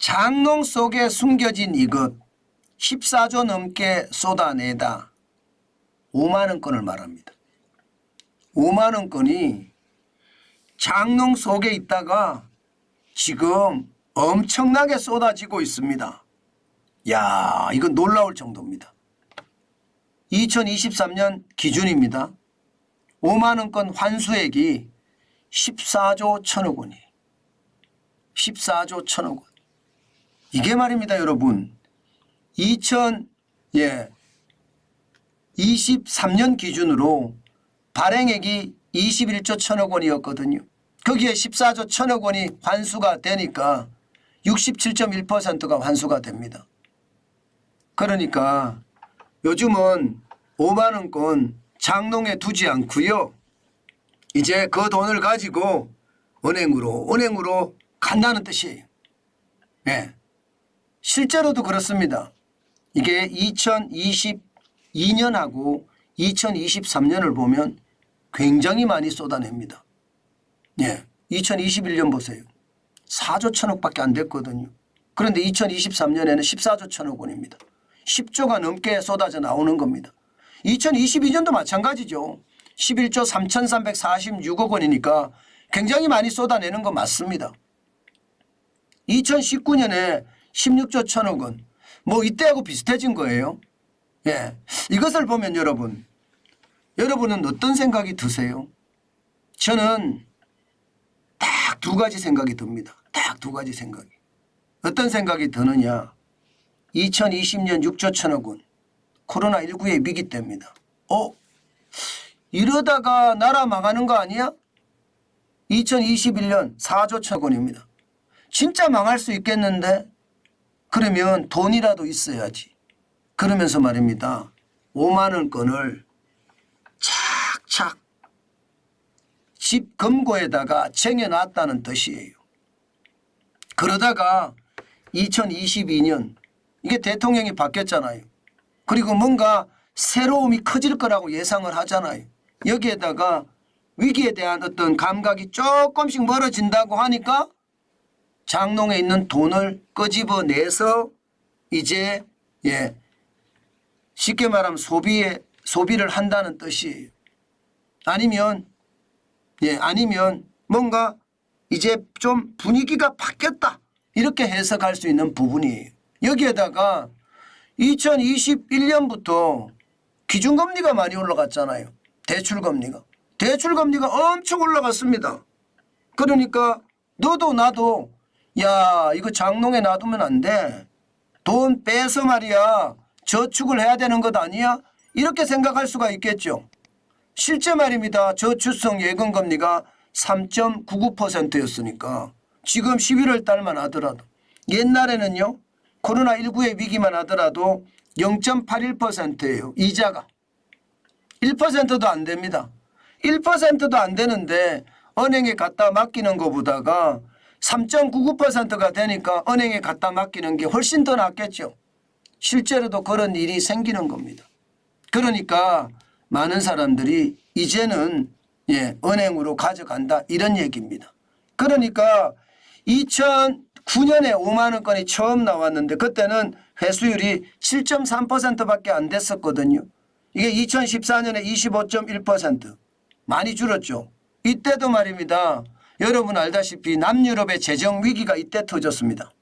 장롱 속에 숨겨진 이것 14조 넘게 쏟아내다 5만 원권을 말합니다. 5만 원권이 장롱 속에 있다가 지금 엄청나게 쏟아지고 있습니다. 야, 이건 놀라울 정도입니다. 2023년 기준입니다. 5만 원권 환수액이 14조 1천억 원이에요. 14조 1천억 원. 이게 말입니다, 여러분. 2023년 기준으로 발행액이 21조 1천억 원이었거든요. 거기에 14조 1천억 원이 환수가 되니까 67.1%가 환수가 됩니다. 그러니까 요즘은 5만 원권 장롱에 두지 않고요. 이제 그 돈을 가지고 은행으로 간다는 뜻이에요. 네. 실제로도 그렇습니다. 이게 2022년하고 2023년을 보면 굉장히 많이 쏟아냅니다. 예, 2021년 보세요. 4조 1천억밖에 안 됐거든요. 그런데 2023년에는 14조 1천억 원입니다. 10조가 넘게 쏟아져 나오는 겁니다. 2022년도 마찬가지죠. 11조 3,346억 원이니까 굉장히 많이 쏟아내는 거 맞습니다. 2019년에 16조 1천억 원. 뭐 이때하고 비슷해진 거예요. 예, 이것을 보면 여러분은 어떤 생각이 드세요? 저는 딱 두 가지 생각이 듭니다. 딱 두 가지 생각이. 어떤 생각이 드느냐. 2020년 6조 1천억 원. 코로나19의 위기 때입니다. 이러다가 나라 망하는 거 아니야? 2021년 4조 1천억 원입니다. 진짜 망할 수 있겠는데? 그러면 돈이라도 있어야지. 그러면서 말입니다. 5만 원권을 착착 집 금고에다가 쟁여놨다는 뜻이에요. 그러다가 2022년 이게 대통령이 바뀌었잖아요. 그리고 뭔가 새로움이 커질 거라고 예상을 하잖아요. 여기에다가 위기에 대한 어떤 감각이 조금씩 멀어진다고 하니까 장롱에 있는 돈을 끄집어내서 이제 쉽게 말하면 소비를 한다는 뜻이에요. 아니면 뭔가 이제 좀 분위기가 바뀌었다 이렇게 해석할 수 있는 부분이에요. 여기에다가 2021년부터 기준금리가 많이 올라갔잖아요. 대출금리가 엄청 올라갔습니다. 그러니까 너도 나도 야 이거 장롱에 놔두면 안 돼. 돈 빼서 말이야 저축을 해야 되는 것 아니야? 이렇게 생각할 수가 있겠죠. 실제 말입니다. 저축성 예금금리가 3.99%였으니까 지금 11월 달만 하더라도 옛날에는요. 코로나19의 위기만 하더라도 0.81%예요. 이자가. 1%도 안 됩니다. 1%도 안 되는데 은행에 갖다 맡기는 것보다가 3.99%가 되니까 은행에 갖다 맡기는 게 훨씬 더 낫겠죠. 실제로도 그런 일이 생기는 겁니다. 그러니까 많은 사람들이 이제는 은행으로 가져간다 이런 얘기입니다. 그러니까 2009년에 5만 원권이 처음 나왔는데 그때는 회수율이 7.3%밖에 안 됐었거든요. 이게 2014년에 25.1% 많이 줄었죠. 이때도 말입니다. 여러분 알다시피 남유럽의 재정 위기가 이때 터졌습니다.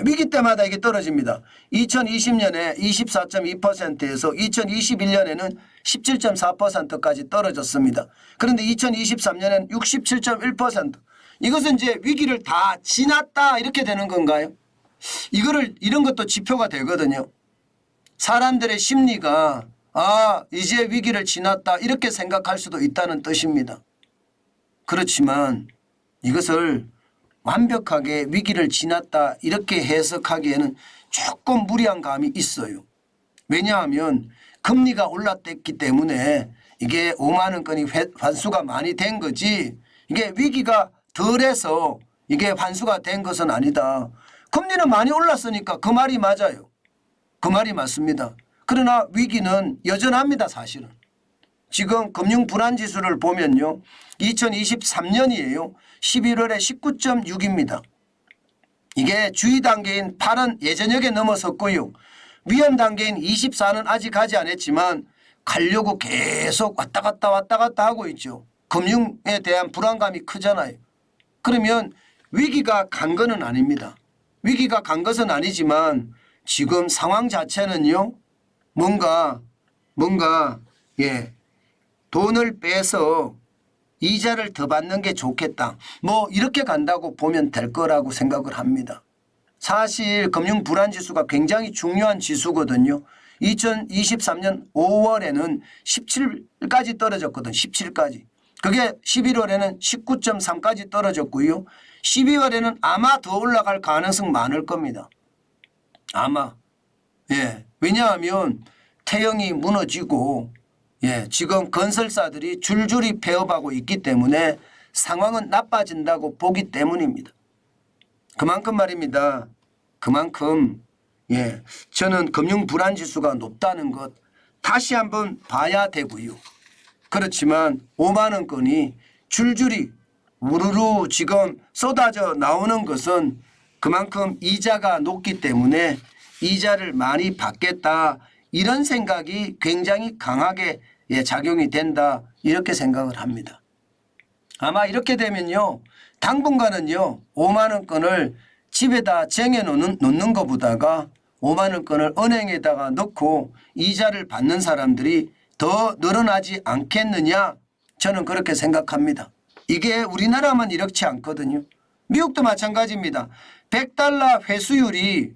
위기 때마다 이게 떨어집니다. 2020년에 24.2%에서 2021년에는 17.4%까지 떨어졌습니다. 그런데 2023년에는 67.1%. 이것은 이제 위기를 다 지났다 이렇게 되는 건가요? 이런 것도 지표가 되거든요. 사람들의 심리가 이제 위기를 지났다 이렇게 생각할 수도 있다는 뜻입니다. 그렇지만 이것을 완벽하게 위기를 지났다 이렇게 해석하기에는 조금 무리한 감이 있어요. 왜냐하면 금리가 올랐기 때문에 이게 5만 원권이 환수가 많이 된 거지 이게 위기가 덜해서 이게 환수가 된 것은 아니다. 금리는 많이 올랐으니까 그 말이 맞아요. 그 말이 맞습니다. 그러나 위기는 여전합니다. 사실은. 지금 금융불안지수를 보면요. 2023년이에요. 11월에 19.6입니다. 이게 주의 단계인 8은 예전역에 넘어섰고요. 위험 단계인 24는 아직 가지 않았지만 가려고 계속 왔다 갔다 하고 있죠. 금융에 대한 불안감이 크잖아요. 그러면 위기가 간 거는 아닙니다. 위기가 간 것은 아니지만 지금 상황 자체는요. 뭔가 돈을 빼서 이자를 더 받는 게 좋겠다. 뭐 이렇게 간다고 보면 될 거라고 생각을 합니다. 사실 금융불안지수가 굉장히 중요한 지수거든요. 2023년 5월에는 17까지 떨어졌거든. 17까지. 그게 11월에는 19.3까지 떨어졌고요. 12월에는 아마 더 올라갈 가능성 많을 겁니다. 아마. 예. 왜냐하면 태형이 무너지고 지금 건설사들이 줄줄이 폐업하고 있기 때문에 상황은 나빠진다고 보기 때문입니다. 그만큼 말입니다. 그만큼 저는 금융불안지수가 높다는 것 다시 한번 봐야 되고요. 그렇지만 5만 원권이 줄줄이 우르르 지금 쏟아져 나오는 것은 그만큼 이자가 높기 때문에 이자를 많이 받겠다 이런 생각이 굉장히 강하게 작용이 된다 이렇게 생각을 합니다. 아마 이렇게 되면요. 당분간은요. 5만 원권을 집에다 쟁여놓는 것보다가 5만 원권을 은행에다가 넣고 이자를 받는 사람들이 더 늘어나지 않겠느냐 저는 그렇게 생각합니다. 이게 우리나라만 이렇지 않거든요. 미국도 마찬가지입니다. 100달러 회수율이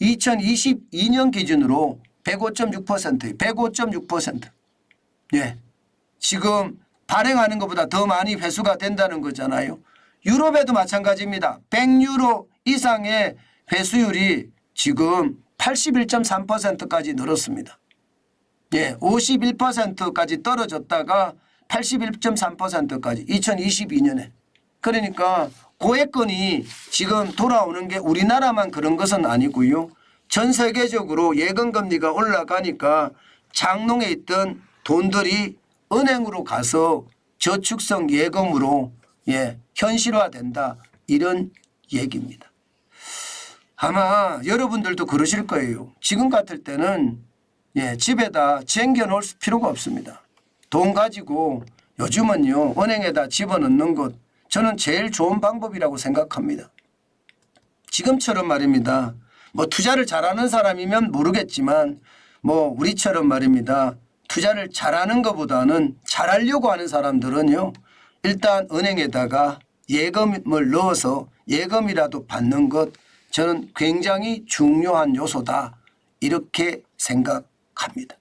2022년 기준으로 105.6%예요. 105.6%. 예. 지금 발행하는 것보다 더 많이 회수가 된다는 거잖아요. 유럽에도 마찬가지입니다. 100유로 이상의 회수율이 지금 81.3%까지 늘었습니다. 예, 51%까지 떨어졌다가 81.3%까지 2022년에. 그러니까 고액권이 지금 돌아오는 게 우리나라만 그런 것은 아니고요. 전 세계적으로 예금금리가 올라가니까 장롱에 있던 돈들이 은행으로 가서 저축성 예금으로 현실화된다 이런 얘기입니다. 아마 여러분들도 그러실 거예요. 지금 같을 때는 집에다 쟁겨놓을 필요가 없습니다. 돈 가지고 요즘은요 은행에다 집어넣는 것 저는 제일 좋은 방법이라고 생각합니다. 지금처럼 말입니다. 뭐 투자를 잘하는 사람이면 모르겠지만 뭐 우리처럼 말입니다. 투자를 잘하는 것보다는 잘하려고 하는 사람들은요. 일단 은행에다가 예금을 넣어서 예금이라도 받는 것 저는 굉장히 중요한 요소다 이렇게 생각합니다.